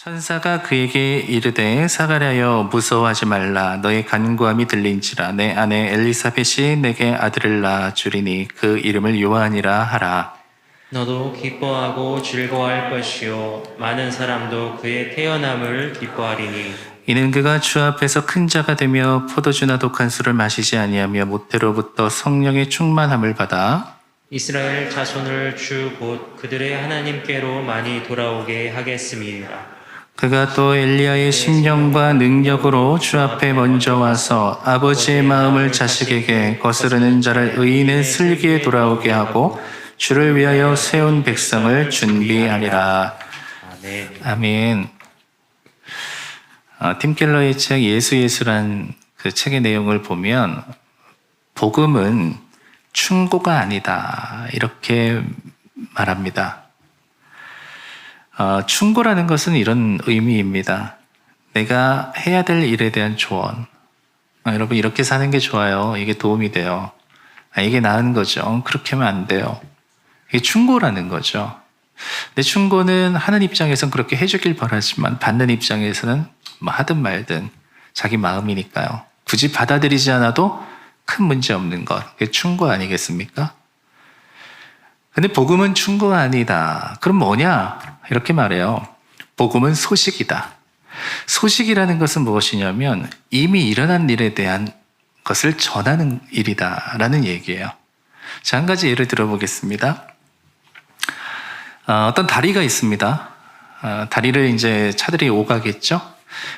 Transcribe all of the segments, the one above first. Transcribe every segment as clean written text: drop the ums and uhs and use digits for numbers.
천사가 그에게 이르되 사가랴여 무서워하지 말라. 너의 간구함이 들린지라. 내 아내 엘리사벳이 내게 아들을 낳아 주리니 그 이름을 요한이라 하라. 너도 기뻐하고 즐거워할 것이요 많은 사람도 그의 태어남을 기뻐하리니 이는 그가 주 앞에서 큰 자가 되며 포도주나 독한 술을 마시지 아니하며 모태로부터 성령의 충만함을 받아 이스라엘 자손을 주 곧 그들의 하나님께로 많이 돌아오게 하겠음이니라. 그가 또 엘리야의 심령과 능력으로 주 앞에 먼저 와서 아버지의 마음을 자식에게 거스르는 자를 의인의 슬기에 돌아오게 하고 주를 위하여 세운 백성을 준비하리라. 아멘. 아멘. 팀 켈러의 책 예수란 그 책의 내용을 보면 복음은 충고가 아니다 이렇게 말합니다. 충고라는 것은 이런 의미입니다. 내가 해야 될 일에 대한 조언. 여러분 이렇게 사는 게 좋아요. 이게 도움이 돼요. 이게 나은 거죠. 그렇게 하면 안 돼요. 이게 충고라는 거죠. 근데 충고는 하는 입장에서는 그렇게 해주길 바라지만 받는 입장에서는 뭐 하든 말든 자기 마음이니까요. 굳이 받아들이지 않아도 큰 문제 없는 것. 그게 충고 아니겠습니까? 근데 복음은 충고가 아니다. 그럼 뭐냐? 이렇게 말해요. 복음은 소식이다. 소식이라는 것은 무엇이냐면 이미 일어난 일에 대한 것을 전하는 일이다라는 얘기예요. 자, 한 가지 예를 들어보겠습니다. 어떤 다리가 있습니다. 다리를 이제 차들이 오가겠죠.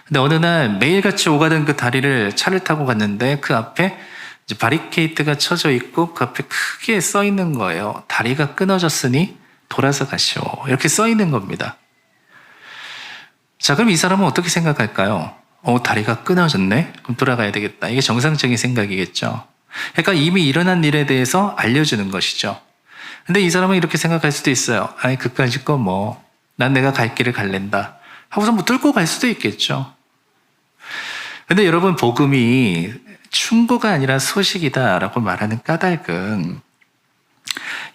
근데 어느 날 매일같이 오가던 그 다리를 차를 타고 갔는데 그 앞에 이제 바리케이트가 쳐져 있고 그 앞에 크게 써 있는 거예요. 다리가 끊어졌으니 돌아서 가시오. 이렇게 써 있는 겁니다. 자, 그럼 이 사람은 어떻게 생각할까요? 다리가 끊어졌네? 그럼 돌아가야 되겠다. 이게 정상적인 생각이겠죠. 그러니까 이미 일어난 일에 대해서 알려주는 것이죠. 근데 이 사람은 이렇게 생각할 수도 있어요. 아니, 그까짓 거 뭐, 난 내가 갈 길을 갈랜다. 하고서 뭐 뚫고 갈 수도 있겠죠. 근데 여러분, 복음이 충고가 아니라 소식이다라고 말하는 까닭은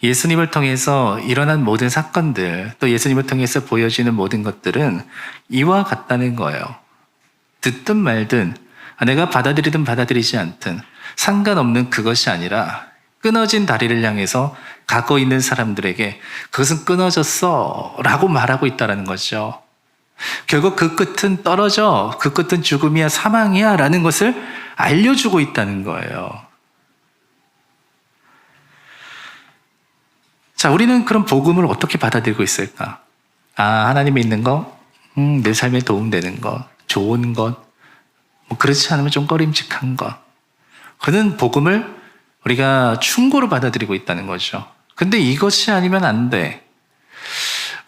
예수님을 통해서 일어난 모든 사건들, 또 예수님을 통해서 보여지는 모든 것들은 이와 같다는 거예요. 듣든 말든, 내가 받아들이든 받아들이지 않든 상관없는 그것이 아니라 끊어진 다리를 향해서 가고 있는 사람들에게 그것은 끊어졌어 라고 말하고 있다는 거죠. 결국 그 끝은 떨어져, 그 끝은 죽음이야, 사망이야 라는 것을 알려주고 있다는 거예요. 자, 우리는 그럼 복음을 어떻게 받아들이고 있을까? 하나님이 있는 거, 내 삶에 도움되는 것, 좋은 것, 뭐 그렇지 않으면 좀 꺼림칙한 것. 그는 복음을 우리가 충고로 받아들이고 있다는 거죠. 근데 이것이 아니면 안 돼.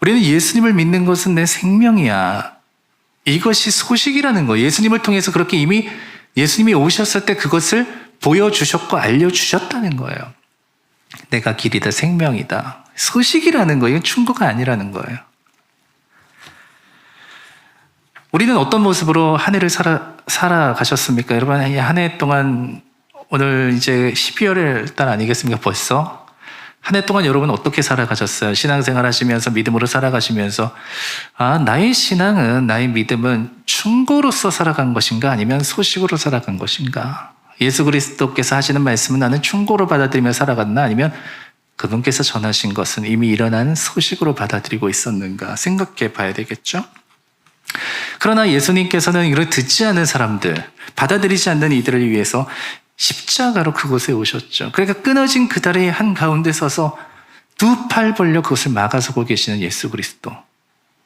우리는 예수님을 믿는 것은 내 생명이야. 이것이 소식이라는 거예요. 예수님을 통해서 그렇게 이미 예수님이 오셨을 때 그것을 보여주셨고 알려주셨다는 거예요. 내가 길이다, 생명이다. 소식이라는 거예요. 이건 충고가 아니라는 거예요. 우리는 어떤 모습으로 한 해를 살아가셨습니까? 여러분, 한 해 동안 오늘 이제 12월 달 아니겠습니까? 벌써? 한 해 동안 여러분 어떻게 살아가셨어요? 신앙생활 하시면서 믿음으로 살아가시면서 나의 신앙은, 나의 믿음은 충고로서 살아간 것인가 아니면 소식으로 살아간 것인가? 예수 그리스도께서 하시는 말씀은 나는 충고로 받아들이며 살아갔나 아니면 그분께서 전하신 것은 이미 일어난 소식으로 받아들이고 있었는가 생각해 봐야 되겠죠? 그러나 예수님께서는 이를 듣지 않는 사람들, 받아들이지 않는 이들을 위해서 십자가로 그곳에 오셨죠. 그러니까 끊어진 그 다리 한가운데 서서 두 팔 벌려 그것을 막아서고 계시는 예수 그리스도.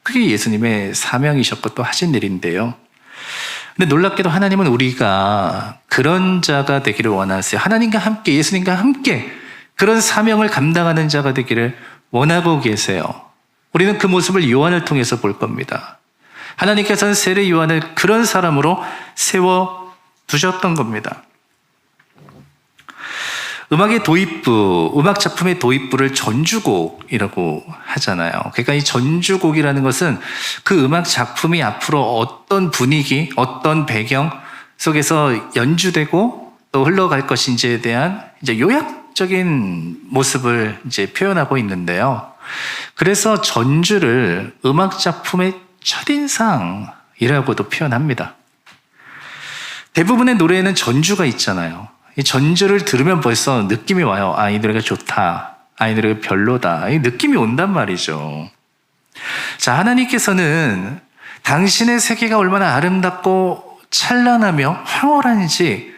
그게 예수님의 사명이셨고 또 하신 일인데요. 근데 놀랍게도 하나님은 우리가 그런 자가 되기를 원하세요. 하나님과 함께, 예수님과 함께 그런 사명을 감당하는 자가 되기를 원하고 계세요. 우리는 그 모습을 요한을 통해서 볼 겁니다. 하나님께서는 세례 요한을 그런 사람으로 세워두셨던 겁니다. 음악의 도입부, 음악 작품의 도입부를 전주곡이라고 하잖아요. 그러니까 이 전주곡이라는 것은 그 음악 작품이 앞으로 어떤 분위기, 어떤 배경 속에서 연주되고 또 흘러갈 것인지에 대한 이제 요약적인 모습을 이제 표현하고 있는데요. 그래서 전주를 음악 작품의 첫인상이라고도 표현합니다. 대부분의 노래에는 전주가 있잖아요. 이 전주를 들으면 벌써 느낌이 와요. 아, 이 노래가 좋다. 아, 이 노래가 별로다. 이 느낌이 온단 말이죠. 자, 하나님께서는 당신의 세계가 얼마나 아름답고 찬란하며 황홀한지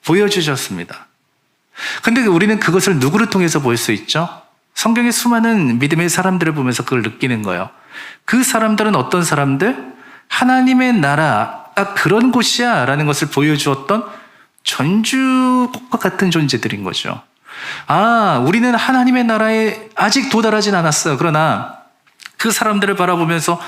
보여주셨습니다. 근데 우리는 그것을 누구를 통해서 볼 수 있죠? 성경의 수많은 믿음의 사람들을 보면서 그걸 느끼는 거예요. 그 사람들은 어떤 사람들? 하나님의 나라가 그런 곳이야 라는 것을 보여주었던 전주과 같은 존재들인 거죠. 아, 우리는 하나님의 나라에 아직 도달하진 않았어요. 그러나 그 사람들을 바라보면서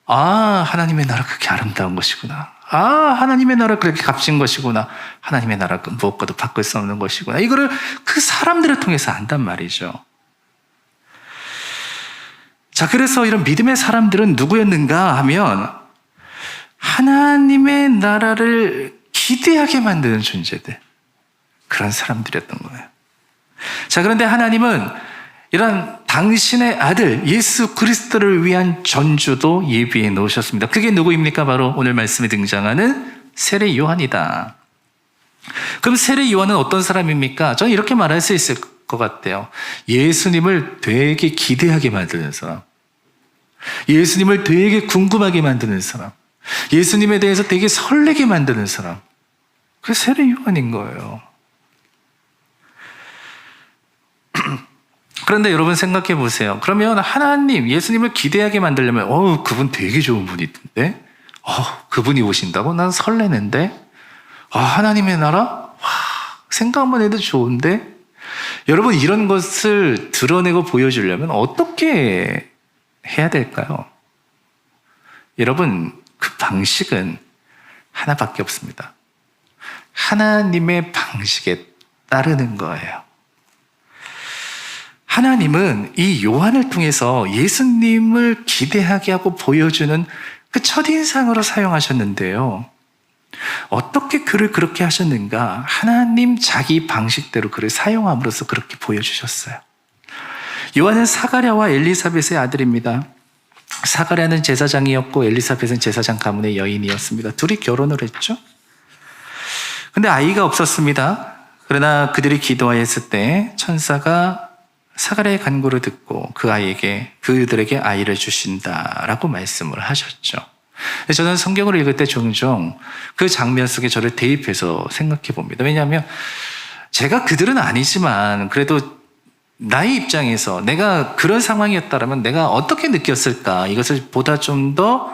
아, 하나님의 나라 그렇게 아름다운 것이구나. 아, 하나님의 나라 그렇게 값진 것이구나. 하나님의 나라 무엇과도 바꿀 수 없는 것이구나. 이거를 그 사람들을 통해서 안단 말이죠. 자, 그래서 이런 믿음의 사람들은 누구였는가 하면 하나님의 나라를 기대하게 만드는 존재들, 그런 사람들이었던 거예요. 자, 그런데 하나님은 이런 당신의 아들 예수 그리스도를 위한 전주도 예비해 놓으셨습니다. 그게 누구입니까? 바로 오늘 말씀에 등장하는 세례 요한이다. 그럼 세례 요한은 어떤 사람입니까? 저는 이렇게 말할 수 있을 것 같아요. 예수님을 되게 기대하게 만드는 사람, 예수님을 되게 궁금하게 만드는 사람, 예수님에 대해서 되게 설레게 만드는 사람, 그게 세례 요한인 거예요. 그런데 여러분 생각해 보세요. 그러면 하나님, 예수님을 기대하게 만들려면 그분 되게 좋은 분인데 그분이 오신다고? 난 설레는데? 하나님의 나라? 와, 생각만 해도 좋은데? 여러분, 이런 것을 드러내고 보여주려면 어떻게 해야 될까요? 여러분, 그 방식은 하나밖에 없습니다. 하나님의 방식에 따르는 거예요. 하나님은 이 요한을 통해서 예수님을 기대하게 하고 보여주는 그 첫인상으로 사용하셨는데요. 어떻게 그를 그렇게 하셨는가? 하나님 자기 방식대로 그를 사용함으로써 그렇게 보여주셨어요. 요한은 사가랴와 엘리사벳의 아들입니다. 사가랴는 제사장이었고 엘리사벳은 제사장 가문의 여인이었습니다. 둘이 결혼을 했죠. 근데 아이가 없었습니다. 그러나 그들이 기도하였을 때 천사가 사가랴의 간구를 듣고 그들에게 아이를 주신다라고 말씀을 하셨죠. 저는 성경을 읽을 때 종종 그 장면 속에 저를 대입해서 생각해 봅니다. 왜냐하면 제가 그들은 아니지만 그래도 나의 입장에서 내가 그런 상황이었다면 내가 어떻게 느꼈을까, 이것을 보다 좀 더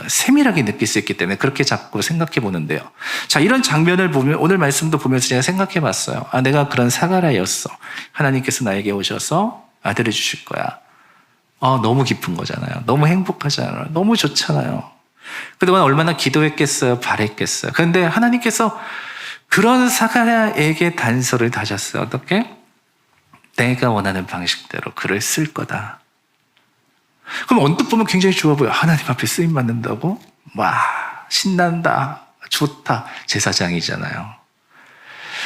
세밀하게 느낄 수 있기 때문에 그렇게 자꾸 생각해 보는데요. 자, 이런 장면을 보면 오늘 말씀도 보면서 제가 생각해 봤어요. 내가 그런 사가랴였어. 하나님께서 나에게 오셔서 아들을 주실 거야. 너무 기쁜 거잖아요. 너무 행복하잖아요. 너무 좋잖아요. 그동안 얼마나 기도했겠어요. 바랬겠어요. 그런데 하나님께서 그런 사가랴에게 단서를 다셨어요. 어떻게? 내가 원하는 방식대로 그를 쓸 거다. 그럼 언뜻 보면 굉장히 좋아 보여요. 하나님 앞에 쓰임 받는다고? 와, 신난다. 좋다. 제사장이잖아요.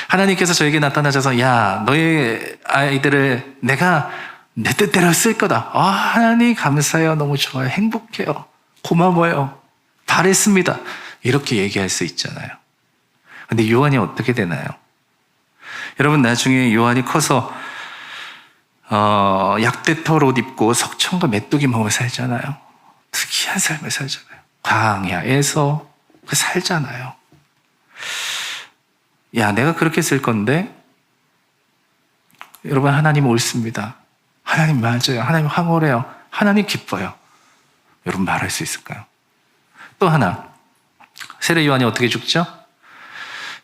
하나님께서 저에게 나타나셔서 야, 너의 아이들을 내가 내 뜻대로 쓸 거다. 하나님 감사해요. 너무 좋아요. 행복해요. 고마워요. 바랬습니다. 이렇게 얘기할 수 있잖아요. 근데 요한이 어떻게 되나요? 여러분, 나중에 요한이 커서 약대털 옷 입고 석청과 메뚜기 먹으며 살잖아요. 특이한 삶을 살잖아요. 광야에서 살잖아요. 야, 내가 그렇게 쓸 건데? 여러분, 하나님 옳습니다. 하나님 맞아요. 하나님 황홀해요. 하나님 기뻐요. 여러분 말할 수 있을까요? 또 하나, 세례 요한이 어떻게 죽죠?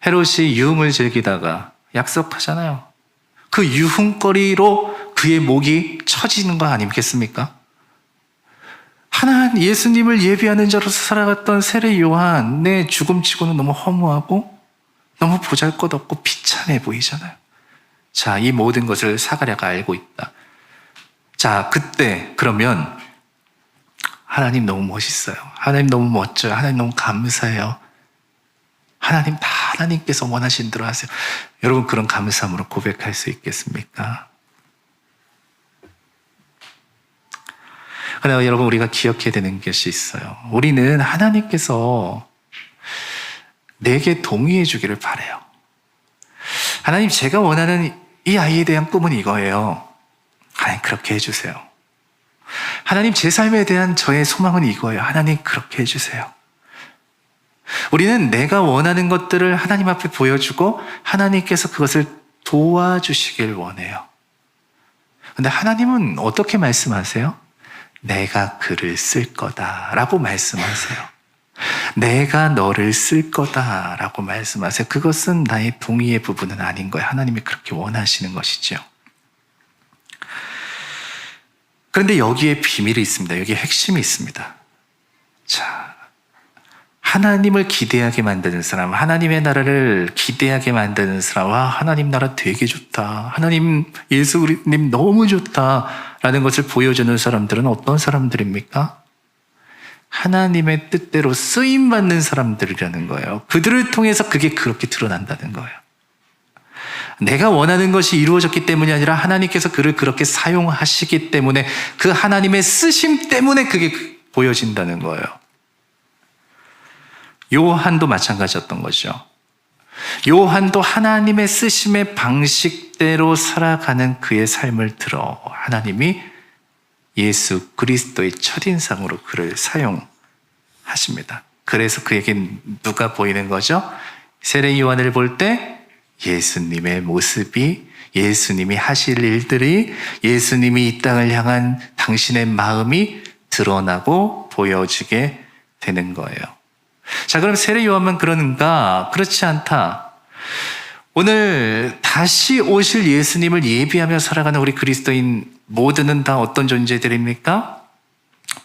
헤롯이 유흥을 즐기다가 약속하잖아요. 그 유흥거리로 그의 목이 쳐지는 거 아니겠습니까? 하나님 예수님을 예비하는 자로서 살아갔던 세례 요한의 죽음치고는 너무 허무하고 너무 보잘것없고 비참해 보이잖아요. 자, 이 모든 것을 사가랴가 알고 있다. 자, 그때 그러면 하나님 너무 멋있어요. 하나님 너무 멋져요. 하나님 너무 감사해요. 하나님 다 하나님께서 원하신 대로 하세요. 여러분, 그런 감사함으로 고백할 수 있겠습니까? 그러나 여러분, 우리가 기억해야 되는 것이 있어요. 우리는 하나님께서 내게 동의해 주기를 바라요. 하나님, 제가 원하는 이 아이에 대한 꿈은 이거예요. 하나님, 그렇게 해주세요. 하나님, 제 삶에 대한 저의 소망은 이거예요. 하나님, 그렇게 해주세요. 우리는 내가 원하는 것들을 하나님 앞에 보여주고 하나님께서 그것을 도와주시길 원해요. 근데 하나님은 어떻게 말씀하세요? 내가 그를 쓸 거다라고 말씀하세요. 내가 너를 쓸 거다라고 말씀하세요. 그것은 나의 동의의 부분은 아닌 거예요. 하나님이 그렇게 원하시는 것이죠. 그런데 여기에 비밀이 있습니다. 여기에 핵심이 있습니다. 자, 하나님을 기대하게 만드는 사람, 하나님의 나라를 기대하게 만드는 사람, 와, 하나님 나라 되게 좋다, 하나님 예수님 너무 좋다라는 것을 보여주는 사람들은 어떤 사람들입니까? 하나님의 뜻대로 쓰임받는 사람들이라는 거예요. 그들을 통해서 그게 그렇게 드러난다는 거예요. 내가 원하는 것이 이루어졌기 때문이 아니라 하나님께서 그를 그렇게 사용하시기 때문에, 그 하나님의 쓰심 때문에 그게 보여진다는 거예요. 요한도 마찬가지였던 거죠. 요한도 하나님의 쓰심의 방식대로 살아가는 그의 삶을 들어 하나님이 예수 그리스도의 첫인상으로 그를 사용하십니다. 그래서 그에게 누가 보이는 거죠? 세례 요한을 볼 때 예수님의 모습이, 예수님이 하실 일들이, 예수님이 이 땅을 향한 당신의 마음이 드러나고 보여지게 되는 거예요. 자, 그럼 세례 요한만 그러는가? 그렇지 않다. 오늘 다시 오실 예수님을 예비하며 살아가는 우리 그리스도인 모두는 다 어떤 존재들입니까?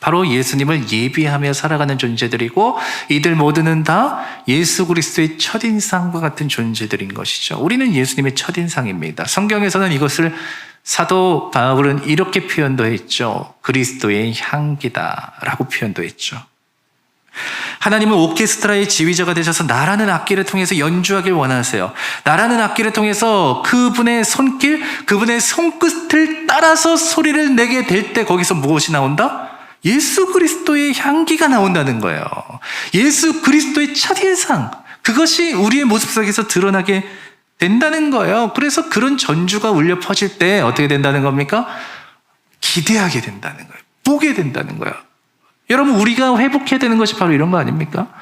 바로 예수님을 예비하며 살아가는 존재들이고, 이들 모두는 다 예수 그리스도의 첫인상과 같은 존재들인 것이죠. 우리는 예수님의 첫인상입니다. 성경에서는 이것을 사도 바울은 이렇게 표현도 했죠. 그리스도의 향기다라고 표현도 했죠. 하나님은 오케스트라의 지휘자가 되셔서 나라는 악기를 통해서 연주하길 원하세요. 나라는 악기를 통해서 그분의 손길, 그분의 손끝을 따라서 소리를 내게 될 때 거기서 무엇이 나온다? 예수 그리스도의 향기가 나온다는 거예요. 예수 그리스도의 첫인상, 그것이 우리의 모습 속에서 드러나게 된다는 거예요. 그래서 그런 전주가 울려 퍼질 때 어떻게 된다는 겁니까? 기대하게 된다는 거예요. 보게 된다는 거예요. 여러분, 우리가 회복해야 되는 것이 바로 이런 거 아닙니까?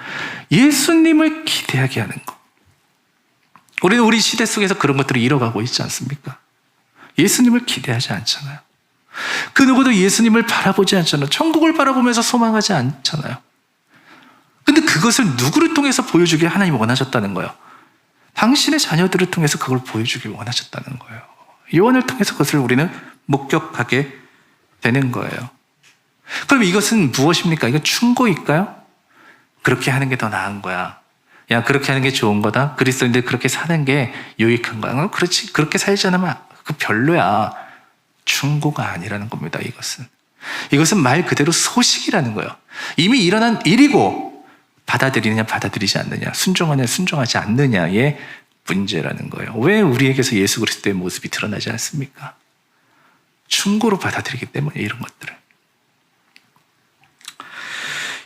예수님을 기대하게 하는 것. 우리는 우리 시대 속에서 그런 것들을 잃어가고 있지 않습니까? 예수님을 기대하지 않잖아요. 그 누구도 예수님을 바라보지 않잖아요. 천국을 바라보면서 소망하지 않잖아요. 근데 그것을 누구를 통해서 보여주길 하나님이 원하셨다는 거예요. 당신의 자녀들을 통해서 그걸 보여주길 원하셨다는 거예요. 요한을 통해서 그것을 우리는 목격하게 되는 거예요. 그럼 이것은 무엇입니까? 이건 충고일까요? 그렇게 하는 게 더 나은 거야. 야, 그렇게 하는 게 좋은 거다. 그리스도인들 그렇게 사는 게 유익한 거야. 그렇지, 그렇게 살지 않으면 그 별로야. 충고가 아니라는 겁니다. 이것은 말 그대로 소식이라는 거예요. 이미 일어난 일이고, 받아들이느냐 받아들이지 않느냐, 순종하느냐 순종하지 않느냐의 문제라는 거예요. 왜 우리에게서 예수 그리스도의 모습이 드러나지 않습니까? 충고로 받아들이기 때문에 이런 것들을.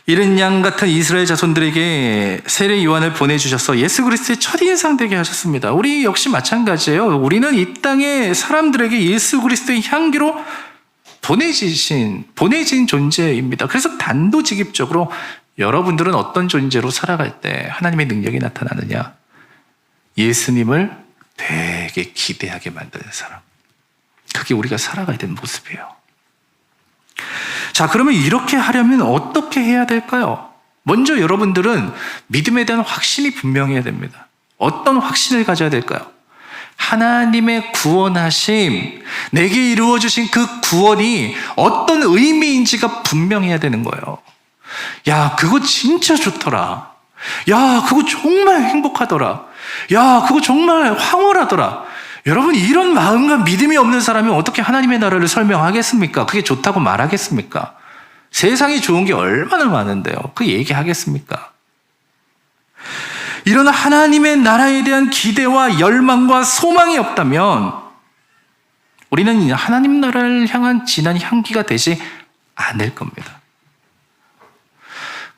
이른 양 같은 이스라엘 자손들에게 세례 요한을 보내주셔서 예수 그리스도의 첫인상 되게 하셨습니다. 우리 역시 마찬가지예요. 우리는 이 땅의 사람들에게 예수 그리스도의 향기로 보내진 존재입니다. 그래서 단도직입적으로 여러분들은 어떤 존재로 살아갈 때 하나님의 능력이 나타나느냐? 예수님을 되게 기대하게 만드는 사람. 그게 우리가 살아가야 되는 모습이에요. 자, 그러면 이렇게 하려면 어떻게 해야 될까요? 먼저 여러분들은 믿음에 대한 확신이 분명해야 됩니다. 어떤 확신을 가져야 될까요? 하나님의 구원하심, 내게 이루어주신 그 구원이 어떤 의미인지가 분명해야 되는 거예요. 야, 그거 진짜 좋더라. 야, 그거 정말 행복하더라. 야, 그거 정말 황홀하더라. 여러분, 이런 마음과 믿음이 없는 사람이 어떻게 하나님의 나라를 설명하겠습니까? 그게 좋다고 말하겠습니까? 세상이 좋은 게 얼마나 많은데요. 그 얘기하겠습니까? 이런 하나님의 나라에 대한 기대와 열망과 소망이 없다면 우리는 하나님 나라를 향한 진한 향기가 되지 않을 겁니다.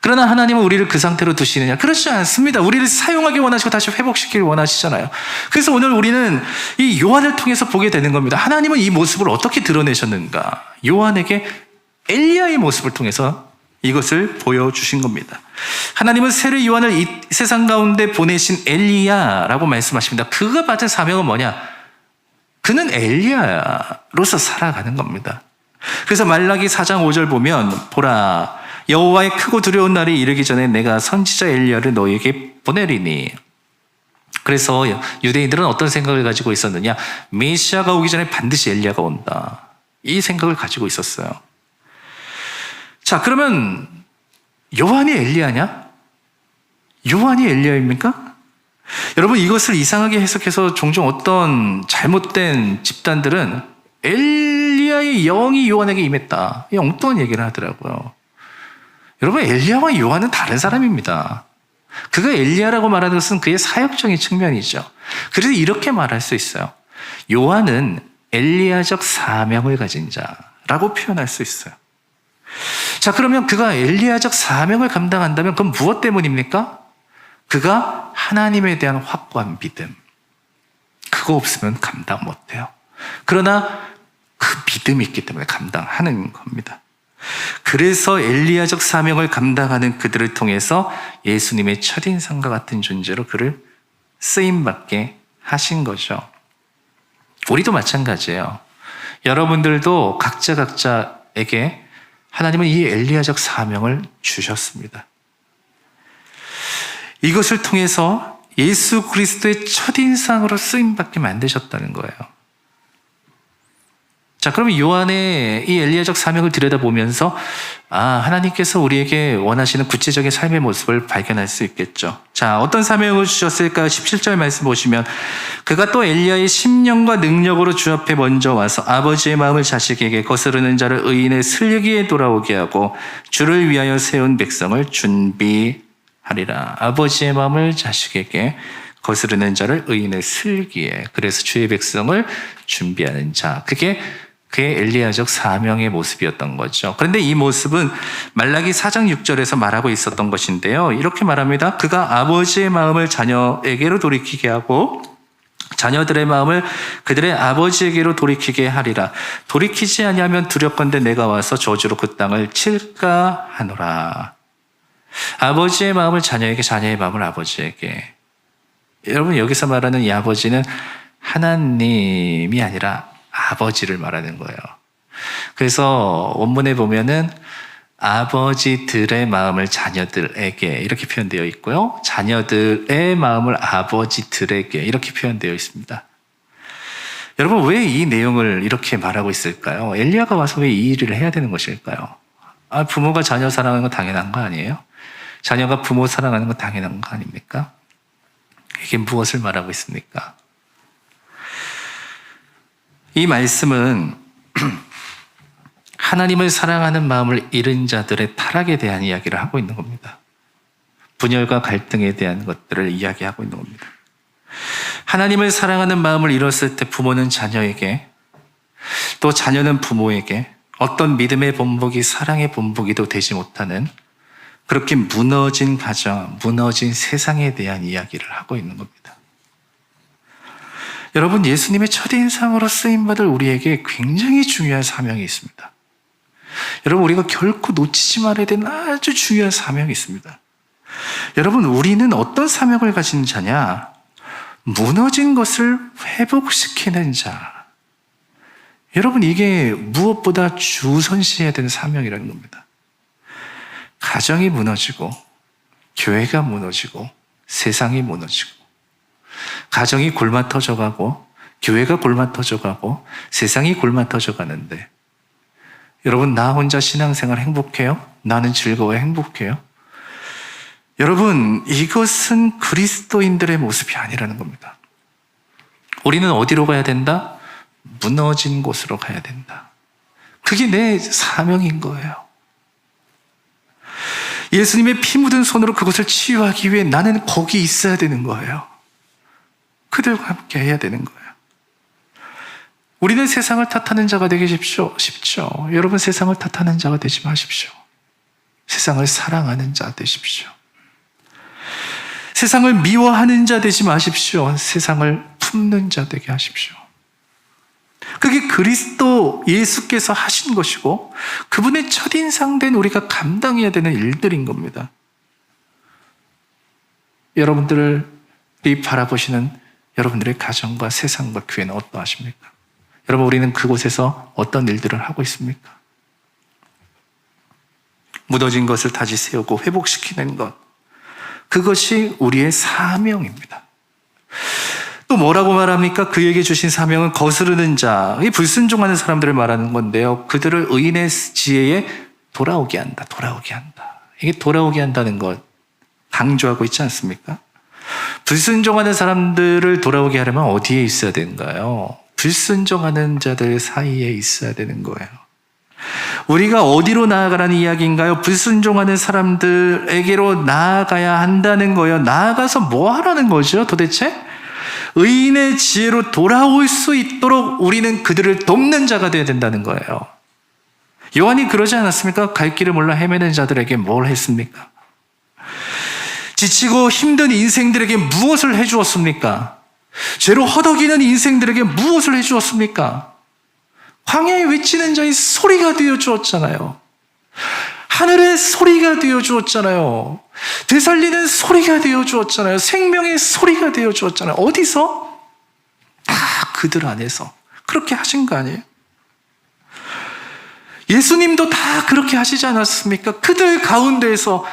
그러나 하나님은 우리를 그 상태로 두시느냐? 그렇지 않습니다. 우리를 사용하기 원하시고 다시 회복시키길 원하시잖아요. 그래서 오늘 우리는 이 요한을 통해서 보게 되는 겁니다. 하나님은 이 모습을 어떻게 드러내셨는가? 요한에게 엘리야의 모습을 통해서 이것을 보여주신 겁니다. 하나님은 세례 요한을 이 세상 가운데 보내신 엘리야라고 말씀하십니다. 그가 받은 사명은 뭐냐? 그는 엘리야로서 살아가는 겁니다. 그래서 말라기 4장 5절 보면 보라 여호와의 크고 두려운 날이 이르기 전에 내가 선지자 엘리야를 너에게 보내리니. 그래서 유대인들은 어떤 생각을 가지고 있었느냐? 메시아가 오기 전에 반드시 엘리야가 온다. 이 생각을 가지고 있었어요. 자, 그러면 요한이 엘리야냐? 요한이 엘리야입니까? 여러분, 이것을 이상하게 해석해서 종종 어떤 잘못된 집단들은 엘리야의 영이 요한에게 임했다. 이 엉뚱한 얘기를 하더라고요. 여러분, 엘리야와 요한은 다른 사람입니다. 그가 엘리야라고 말하는 것은 그의 사역적인 측면이죠. 그래서 이렇게 말할 수 있어요. 요한은 엘리야적 사명을 가진 자라고 표현할 수 있어요. 자, 그러면 그가 엘리야적 사명을 감당한다면 그건 무엇 때문입니까? 그가 하나님에 대한 확고한 믿음. 그거 없으면 감당 못해요. 그러나 그 믿음이 있기 때문에 감당하는 겁니다. 그래서 엘리야적 사명을 감당하는 그들을 통해서 예수님의 첫인상과 같은 존재로 그를 쓰임받게 하신 거죠. 우리도 마찬가지예요. 여러분들도 각자에게 하나님은 이 엘리야적 사명을 주셨습니다. 이것을 통해서 예수 그리스도의 첫인상으로 쓰임받게 만드셨다는 거예요. 자, 그러면 요한의 이 엘리야적 사명을 들여다보면서 하나님께서 우리에게 원하시는 구체적인 삶의 모습을 발견할 수 있겠죠. 자, 어떤 사명을 주셨을까요? 17절 말씀 보시면 그가 또 엘리야의 심령과 능력으로 주 앞에 먼저 와서 아버지의 마음을 자식에게 거스르는 자를 의인의 슬기에 돌아오게 하고 주를 위하여 세운 백성을 준비하리라. 아버지의 마음을 자식에게 거스르는 자를 의인의 슬기에, 그래서 주의 백성을 준비하는 자. 그게 그의 엘리야적 사명의 모습이었던 거죠. 그런데 이 모습은 말라기 4장 6절에서 말하고 있었던 것인데요. 이렇게 말합니다. 그가 아버지의 마음을 자녀에게로 돌이키게 하고 자녀들의 마음을 그들의 아버지에게로 돌이키게 하리라. 돌이키지 아니하면 두렵건대 내가 와서 저주로 그 땅을 칠까 하노라. 아버지의 마음을 자녀에게, 자녀의 마음을 아버지에게. 여러분, 여기서 말하는 이 아버지는 하나님이 아니라 아버지를 말하는 거예요. 그래서 원문에 보면은 아버지들의 마음을 자녀들에게 이렇게 표현되어 있고요. 자녀들의 마음을 아버지들에게 이렇게 표현되어 있습니다. 여러분, 왜 이 내용을 이렇게 말하고 있을까요? 엘리야가 와서 왜 이 일을 해야 되는 것일까요? 부모가 자녀 사랑하는 건 당연한 거 아니에요? 자녀가 부모 사랑하는 건 당연한 거 아닙니까? 이게 무엇을 말하고 있습니까? 이 말씀은 하나님을 사랑하는 마음을 잃은 자들의 타락에 대한 이야기를 하고 있는 겁니다. 분열과 갈등에 대한 것들을 이야기하고 있는 겁니다. 하나님을 사랑하는 마음을 잃었을 때 부모는 자녀에게, 또 자녀는 부모에게 어떤 믿음의 본보기, 사랑의 본보기도 되지 못하는 그렇게 무너진 가정, 무너진 세상에 대한 이야기를 하고 있는 겁니다. 여러분, 예수님의 첫인상으로 쓰임받을 우리에게 굉장히 중요한 사명이 있습니다. 여러분, 우리가 결코 놓치지 말아야 되는 아주 중요한 사명이 있습니다. 여러분, 우리는 어떤 사명을 가진 자냐? 무너진 것을 회복시키는 자. 여러분, 이게 무엇보다 주선시해야 되는 사명이라는 겁니다. 가정이 무너지고, 교회가 무너지고, 세상이 무너지고, 가정이 골마터져 가고, 교회가 골마터져 가고, 세상이 골마터져 가는데, 여러분, 나 혼자 신앙생활 행복해요? 나는 즐거워요? 행복해요? 여러분, 이것은 그리스도인들의 모습이 아니라는 겁니다. 우리는 어디로 가야 된다? 무너진 곳으로 가야 된다. 그게 내 사명인 거예요. 예수님의 피 묻은 손으로 그것을 치유하기 위해 나는 거기 있어야 되는 거예요. 그들과 함께 해야 되는 거예요. 우리는 세상을 탓하는 자가 되기 쉽죠. 여러분 세상을 탓하는 자가 되지 마십시오. 세상을 사랑하는 자 되십시오. 세상을 미워하는 자 되지 마십시오. 세상을 품는 자 되게 하십시오. 그게 그리스도 예수께서 하신 것이고 그분의 첫인상된 우리가 감당해야 되는 일들인 겁니다. 여러분들이 바라보시는 여러분들의 가정과 세상과 교회는 어떠하십니까? 여러분, 우리는 그곳에서 어떤 일들을 하고 있습니까? 무너진 것을 다시 세우고 회복시키는 것, 그것이 우리의 사명입니다. 또 뭐라고 말합니까? 그에게 주신 사명은 거스르는 자, 이 불순종하는 사람들을 말하는 건데요. 그들을 의인의 지혜에 돌아오게 한다. 이게 돌아오게 한다는 것 강조하고 있지 않습니까? 불순종하는 사람들을 돌아오게 하려면 어디에 있어야 되는가요? 불순종하는 자들 사이에 있어야 되는 거예요. 우리가 어디로 나아가라는 이야기인가요? 불순종하는 사람들에게로 나아가야 한다는 거예요. 나아가서 뭐 하라는 거죠, 도대체? 의인의 지혜로 돌아올 수 있도록 우리는 그들을 돕는 자가 되어야 된다는 거예요. 요한이 그러지 않았습니까? 갈 길을 몰라 헤매는 자들에게 뭘 했습니까? 지치고 힘든 인생들에게 무엇을 해주었습니까? 죄로 허덕이는 인생들에게 무엇을 해주었습니까? 광야에 외치는 자의 소리가 되어주었잖아요. 하늘의 소리가 되어주었잖아요. 되살리는 소리가 되어주었잖아요. 생명의 소리가 되어주었잖아요. 어디서? 다 그들 안에서 그렇게 하신 거 아니에요? 예수님도 다 그렇게 하시지 않았습니까? 그들 가운데에서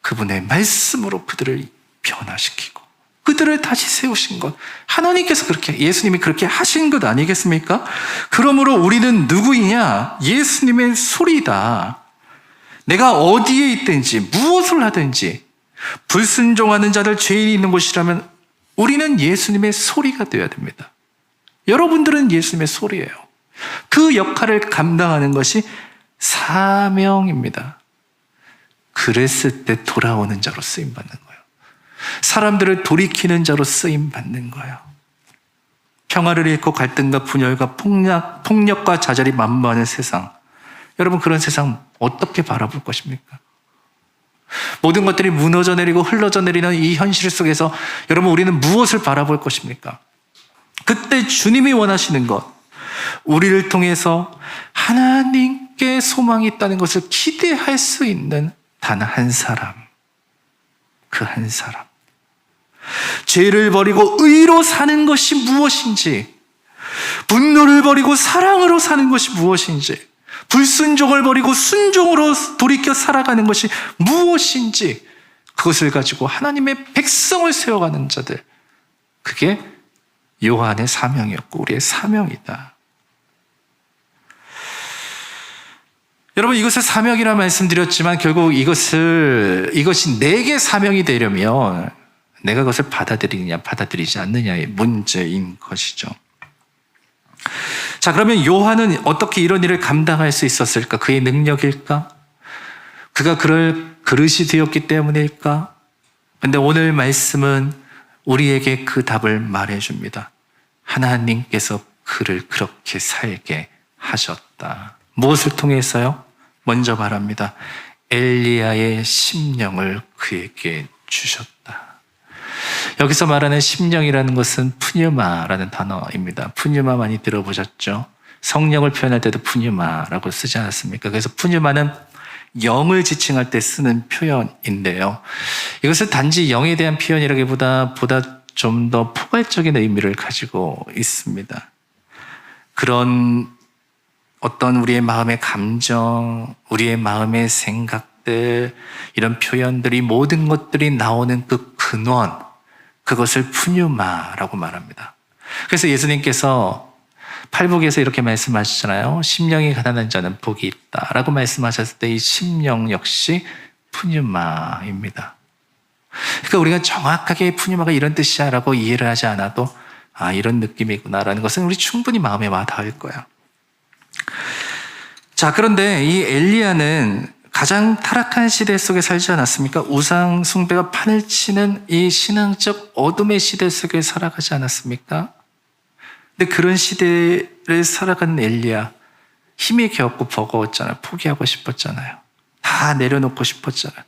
그분의 말씀으로 그들을 변화시키고 그들을 다시 세우신 것, 하나님께서 그렇게, 예수님이 그렇게 하신 것 아니겠습니까? 그러므로 우리는 누구이냐? 예수님의 소리다. 내가 어디에 있든지 무엇을 하든지 불순종하는 자들, 죄인이 있는 곳이라면 우리는 예수님의 소리가 되어야 됩니다. 여러분들은 예수님의 소리예요. 그 역할을 감당하는 것이 사명입니다. 그랬을 때 돌아오는 자로 쓰임받는 거예요. 사람들을 돌이키는 자로 쓰임받는 거예요. 평화를 잃고 갈등과 분열과 폭력과 좌절이 만무하는 세상, 여러분 그런 세상 어떻게 바라볼 것입니까? 모든 것들이 무너져 내리고 흘러져 내리는 이 현실 속에서 여러분 우리는 무엇을 바라볼 것입니까? 그때 주님이 원하시는 것, 우리를 통해서 하나님께 소망이 있다는 것을 기대할 수 있는 단 한 사람, 그 한 사람. 죄를 버리고 의로 사는 것이 무엇인지, 분노를 버리고 사랑으로 사는 것이 무엇인지, 불순종을 버리고 순종으로 돌이켜 살아가는 것이 무엇인지, 그것을 가지고 하나님의 백성을 세워가는 자들, 그게 요한의 사명이었고 우리의 사명이다. 여러분, 이것을 사명이라 말씀드렸지만 결국 이것이 내게 사명이 되려면 내가 그것을 받아들이느냐 받아들이지 않느냐의 문제인 것이죠. 자, 그러면 요한은 어떻게 이런 일을 감당할 수 있었을까? 그의 능력일까? 그가 그럴 그릇이 되었기 때문일까? 근데 오늘 말씀은 우리에게 그 답을 말해줍니다. 하나님께서 그를 그렇게 살게 하셨다. 무엇을 통해서요? 먼저 말합니다. 엘리야의 심령을 그에게 주셨다. 여기서 말하는 심령이라는 것은 푸뉴마라는 단어입니다. 푸뉴마 많이 들어보셨죠? 성령을 표현할 때도 푸뉴마라고 쓰지 않았습니까? 그래서 푸뉴마는 영을 지칭할 때 쓰는 표현인데요. 이것은 단지 영에 대한 표현이라기보다 좀 더 포괄적인 의미를 가지고 있습니다. 그런 어떤 우리의 마음의 감정, 우리의 마음의 생각들, 이런 표현들이 모든 것들이 나오는 그 근원, 그것을 푸뉴마라고 말합니다. 그래서 예수님께서 팔복에서 이렇게 말씀하시잖아요. 심령이 가난한 자는 복이 있다라고 말씀하셨을 때 이 심령 역시 푸뉴마입니다. 그러니까 우리가 정확하게 푸뉴마가 이런 뜻이야 라고 이해를 하지 않아도 이런 느낌이구나라는 것은 우리 충분히 마음에 와 닿을 거야. 자, 그런데 이 엘리야는 가장 타락한 시대 속에 살지 않았습니까? 우상 숭배가 판을 치는 이 신앙적 어둠의 시대 속에 살아가지 않았습니까? 근데 그런 시대에 시대를 살아가는 엘리야, 힘이 겨웠고 버거웠잖아요. 포기하고 싶었잖아요. 다 내려놓고 싶었잖아요.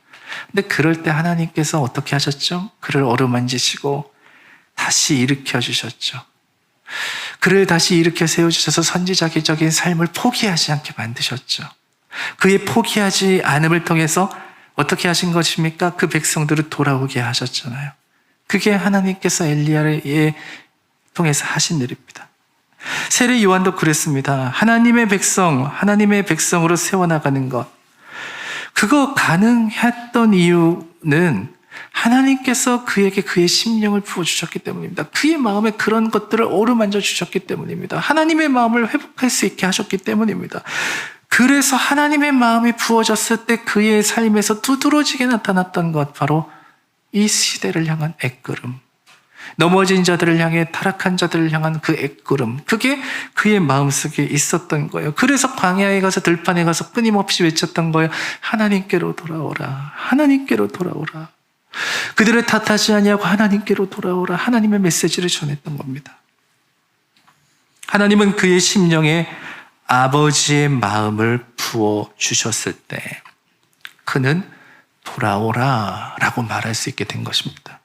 근데 그럴 때 하나님께서 어떻게 하셨죠? 그를 어루만지시고 다시 일으켜 주셨죠. 그를 다시 일으켜 세워주셔서 선지자적인 삶을 포기하지 않게 만드셨죠. 그의 포기하지 않음을 통해서 어떻게 하신 것입니까? 그 백성들을 돌아오게 하셨잖아요. 그게 하나님께서 엘리야를 통해서 하신 일입니다. 세례 요한도 그랬습니다. 하나님의 백성으로 세워나가는 것. 그거 가능했던 이유는 하나님께서 그에게 그의 심령을 부어주셨기 때문입니다. 그의 마음에 그런 것들을 어루만져 주셨기 때문입니다. 하나님의 마음을 회복할 수 있게 하셨기 때문입니다. 그래서 하나님의 마음이 부어졌을 때 그의 삶에서 두드러지게 나타났던 것, 바로 이 시대를 향한 애걸음, 넘어진 자들을 향해, 타락한 자들을 향한 그 애걸음, 그게 그의 마음속에 있었던 거예요. 그래서 광야에 가서, 들판에 가서 끊임없이 외쳤던 거예요. 하나님께로 돌아오라, 하나님께로 돌아오라. 그들을 탓하지 아니하고 하나님께로 돌아오라, 하나님의 메시지를 전했던 겁니다. 하나님은 그의 심령에 아버지의 마음을 부어주셨을 때 그는 돌아오라 라고 말할 수 있게 된 것입니다.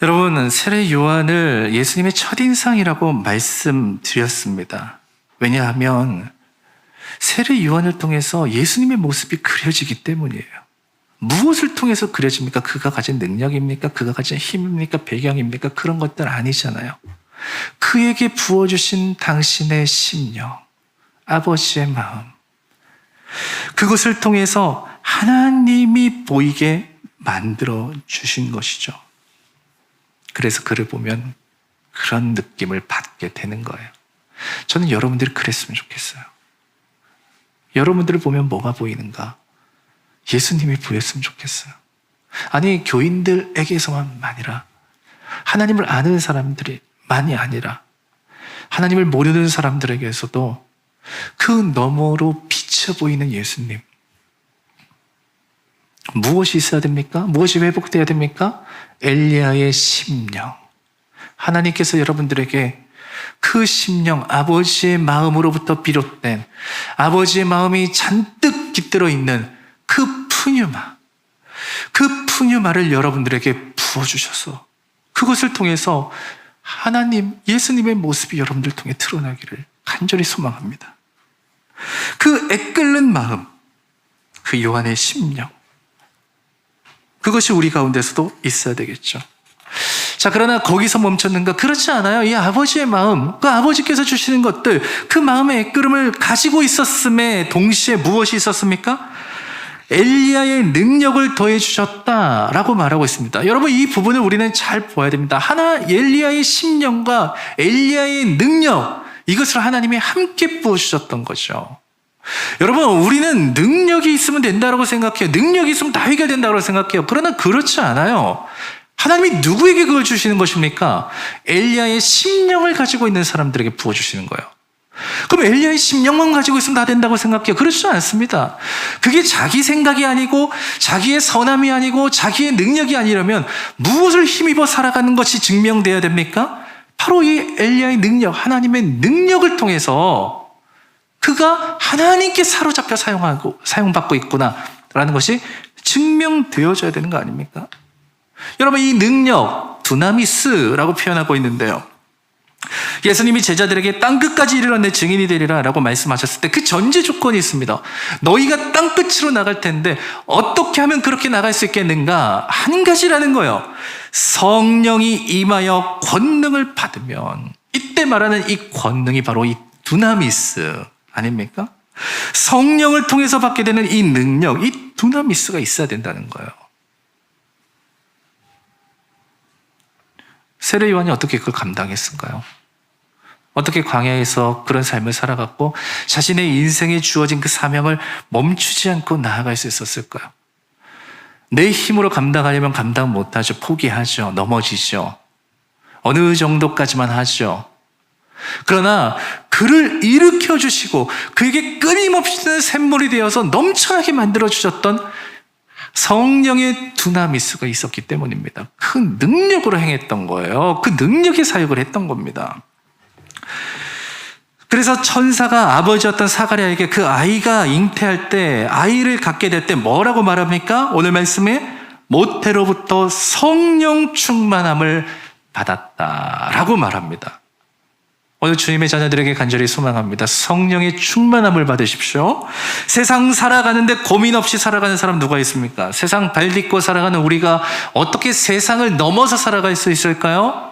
여러분, 세례 요한을 예수님의 첫인상이라고 말씀드렸습니다. 왜냐하면 세례 요한을 통해서 예수님의 모습이 그려지기 때문이에요. 무엇을 통해서 그려집니까? 그가 가진 능력입니까? 그가 가진 힘입니까? 배경입니까? 그런 것들 아니잖아요. 그에게 부어주신 당신의 심령, 아버지의 마음, 그것을 통해서 하나님이 보이게 만들어 주신 것이죠. 그래서 그를 보면 그런 느낌을 받게 되는 거예요. 저는 여러분들이 그랬으면 좋겠어요. 여러분들을 보면 뭐가 보이는가? 예수님이 보였으면 좋겠어요. 아니, 교인들에게서만 아니라, 하나님을 아는 사람들만이 아니라 하나님을 모르는 사람들에게서도 그 너머로 비쳐 보이는 예수님. 무엇이 있어야 됩니까? 무엇이 회복돼야 됩니까? 엘리야의 심령. 하나님께서 여러분들에게 그 심령, 아버지의 마음으로부터 비롯된, 아버지의 마음이 잔뜩 깃들어 있는 그 푸뉴마를 여러분들에게 부어주셔서 그것을 통해서 하나님, 예수님의 모습이 여러분들 통해 드러나기를 간절히 소망합니다. 그 애끓는 마음, 그 요한의 심령, 그것이 우리 가운데서도 있어야 되겠죠. 자, 그러나 거기서 멈췄는가? 그렇지 않아요. 이 아버지의 마음, 그 아버지께서 주시는 것들, 그 마음의 애끓음을 가지고 있었음에 동시에 무엇이 있었습니까? 엘리야의 능력을 더해 주셨다라고 말하고 있습니다. 여러분, 이 부분을 우리는 잘 보아야 됩니다. 엘리야의 심령과 엘리야의 능력, 이것을 하나님이 함께 부어주셨던 거죠. 여러분, 우리는 능력이 있으면 된다고 생각해요. 능력이 있으면 다 해결된다고 생각해요. 그러나 그렇지 않아요. 하나님이 누구에게 그걸 주시는 것입니까? 엘리야의 심령을 가지고 있는 사람들에게 부어주시는 거예요. 그럼 엘리야의 심령만 가지고 있으면 다 된다고 생각해요? 그렇지 않습니다. 그게 자기 생각이 아니고, 자기의 선함이 아니고, 자기의 능력이 아니라면 무엇을 힘입어 살아가는 것이 증명돼야 됩니까? 바로 이 엘리야의 능력, 하나님의 능력을 통해서 그가 하나님께 사로잡혀 사용받고 있구나라는 것이 증명되어져야 되는 거 아닙니까? 여러분, 이 능력, 두나미스라고 표현하고 있는데요. 예수님이 제자들에게 땅끝까지 이르러 내 증인이 되리라 라고 말씀하셨을 때 그 전제 조건이 있습니다. 너희가 땅끝으로 나갈 텐데 어떻게 하면 그렇게 나갈 수 있겠는가? 한 가지라는 거예요. 성령이 임하여 권능을 받으면, 이때 말하는 이 권능이 바로 이 두나미스 아닙니까? 성령을 통해서 받게 되는 이 능력, 이 두나미스가 있어야 된다는 거예요. 세례 요한이 어떻게 그걸 감당했을까요? 어떻게 광야에서 그런 삶을 살아갔고 자신의 인생에 주어진 그 사명을 멈추지 않고 나아갈 수 있었을까요? 내 힘으로 감당하려면 감당 못하죠. 포기하죠. 넘어지죠. 어느 정도까지만 하죠. 그러나 그를 일으켜 주시고 그에게 끊임없이 샘물이 되어서 넘쳐나게 만들어 주셨던 성령의 두나미스가 있었기 때문입니다. 그 능력으로 행했던 거예요. 그 능력의 사역을 했던 겁니다. 그래서 천사가 아버지였던 사가랴에게 그 아이가 잉태할 때, 아이를 갖게 될 때 뭐라고 말합니까? 오늘 말씀에 모태로부터 성령 충만함을 받았다라고 말합니다. 오늘 주님의 자녀들에게 간절히 소망합니다. 성령의 충만함을 받으십시오. 세상 살아가는데 고민 없이 살아가는 사람 누가 있습니까? 세상 발딛고 살아가는 우리가 어떻게 세상을 넘어서 살아갈 수 있을까요?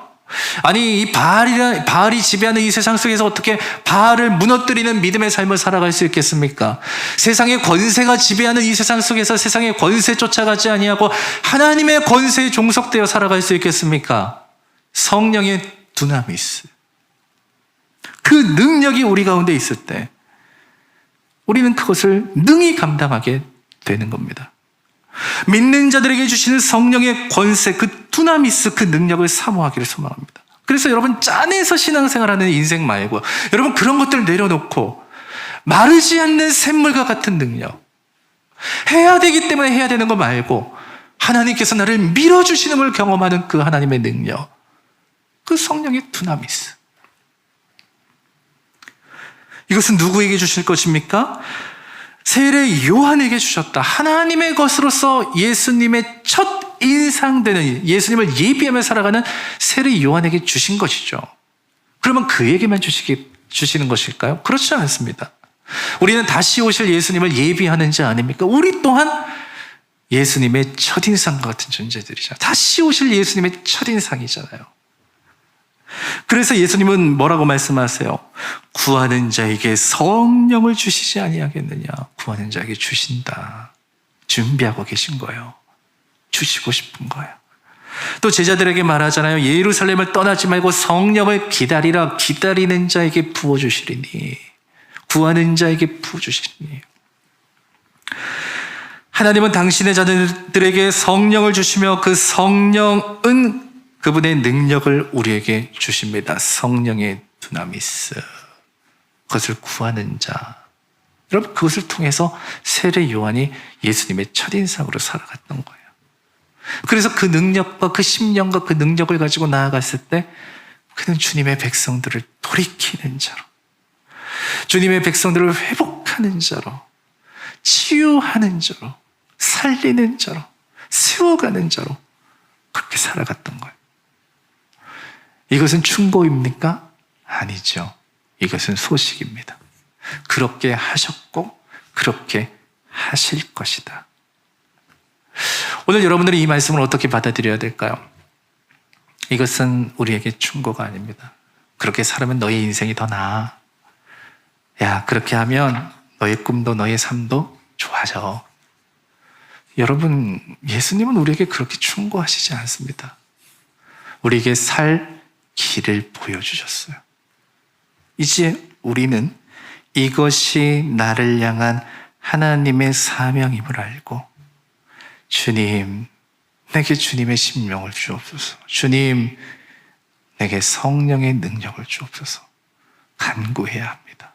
아니, 이 바알이 지배하는 이 세상 속에서 어떻게 바알을 무너뜨리는 믿음의 삶을 살아갈 수 있겠습니까? 세상의 권세가 지배하는 이 세상 속에서 세상의 권세 쫓아가지 아니하고 하나님의 권세에 종속되어 살아갈 수 있겠습니까? 성령의 두나미스, 그 능력이 우리 가운데 있을 때 우리는 그것을 능히 감당하게 되는 겁니다. 믿는 자들에게 주시는 성령의 권세, 그 두나미스, 그 능력을 사모하기를 소망합니다. 그래서 여러분, 짠해서 신앙생활하는 인생 말고 여러분 그런 것들을 내려놓고 마르지 않는 샘물과 같은 능력, 해야 되기 때문에 해야 되는 거 말고 하나님께서 나를 밀어주시는 걸 경험하는 그 하나님의 능력, 그 성령의 두나미스, 이것은 누구에게 주실 것입니까? 세례 요한에게 주셨다. 하나님의 것으로서 예수님의 첫 인상되는, 예수님을 예비하며 살아가는 세례 요한에게 주신 것이죠. 그러면 그에게만 주시는 것일까요? 그렇지 않습니다. 우리는 다시 오실 예수님을 예비하는 자 아닙니까? 우리 또한 예수님의 첫인상과 같은 존재들이죠. 다시 오실 예수님의 첫인상이잖아요. 그래서 예수님은 뭐라고 말씀하세요? 구하는 자에게 성령을 주시지 아니하겠느냐. 구하는 자에게 주신다. 준비하고 계신 거예요. 주시고 싶은 거예요. 또 제자들에게 말하잖아요. 예루살렘을 떠나지 말고 성령을 기다리라. 기다리는 자에게 부어주시리니, 구하는 자에게 부어주시리니. 하나님은 당신의 자녀들에게 성령을 주시며 그 성령은 그분의 능력을 우리에게 주십니다. 성령의 두나미스, 그것을 구하는 자. 여러분, 그것을 통해서 세례 요한이 예수님의 첫인상으로 살아갔던 거예요. 그래서 그 능력과 그 심령과 그 능력을 가지고 나아갔을 때 그는 주님의 백성들을 돌이키는 자로, 주님의 백성들을 회복하는 자로, 치유하는 자로, 살리는 자로, 세워가는 자로 그렇게 살아갔던 거예요. 이것은 충고입니까? 아니죠. 이것은 소식입니다. 그렇게 하셨고 그렇게 하실 것이다. 오늘 여러분들이 이 말씀을 어떻게 받아들여야 될까요? 이것은 우리에게 충고가 아닙니다. 그렇게 살면 너의 인생이 더 나아. 야, 그렇게 하면 너의 꿈도 너의 삶도 좋아져. 여러분, 예수님은 우리에게 그렇게 충고하시지 않습니다. 우리에게 살 길을 보여주셨어요. 이제 우리는 이것이 나를 향한 하나님의 사명임을 알고, 주님, 내게 주님의 심령을 주옵소서. 주님, 내게 성령의 능력을 주옵소서. 간구해야 합니다.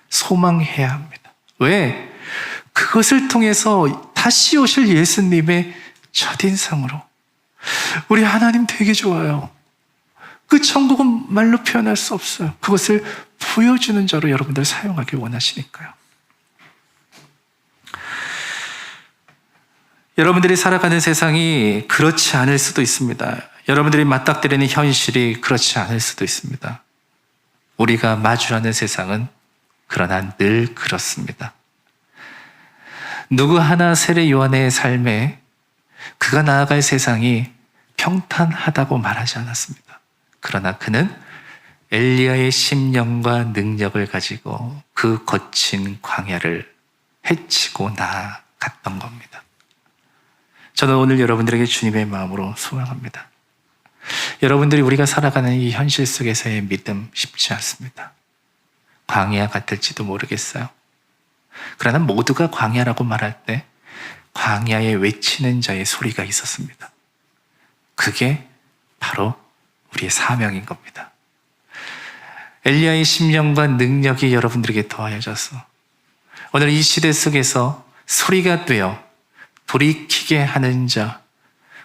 소망해야 합니다. 왜? 그것을 통해서 다시 오실 예수님의 첫인상으로 우리 하나님 되게 좋아요. 그 천국은 말로 표현할 수 없어요. 그것을 보여주는 자로 여러분들 사용하길 원하시니까요. 여러분들이 살아가는 세상이 그렇지 않을 수도 있습니다. 여러분들이 맞닥뜨리는 현실이 그렇지 않을 수도 있습니다. 우리가 마주하는 세상은 그러나 늘 그렇습니다. 누구 하나 세례 요한의 삶에 그가 나아갈 세상이 평탄하다고 말하지 않았습니다. 그러나 그는 엘리야의 심령과 능력을 가지고 그 거친 광야를 헤치고 나아갔던 겁니다. 저는 오늘 여러분들에게 주님의 마음으로 소망합니다. 여러분들이 우리가 살아가는 이 현실 속에서의 믿음 쉽지 않습니다. 광야 같을지도 모르겠어요. 그러나 모두가 광야라고 말할 때 광야에 외치는 자의 소리가 있었습니다. 그게 바로 우리의 사명인 겁니다. 엘리야의 심령과 능력이 여러분들에게 더하여져서 오늘 이 시대 속에서 소리가 되어 돌이키게 하는 자,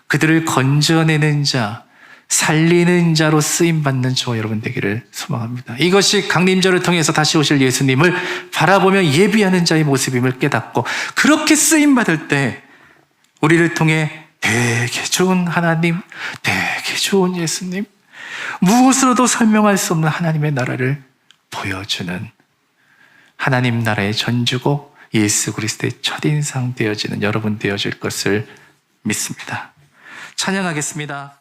그들을 건져내는 자, 살리는 자로 쓰임받는 저와 여러분 되기를 소망합니다. 이것이 강림절을 통해서 다시 오실 예수님을 바라보며 예비하는 자의 모습임을 깨닫고 그렇게 쓰임받을 때 우리를 통해 되게 좋은 하나님, 되게 좋은 예수님, 무엇으로도 설명할 수 없는 하나님의 나라를 보여주는 하나님 나라의 전주고 예수 그리스도의 첫인상 되어지는 여러분 되어질 것을 믿습니다. 찬양하겠습니다.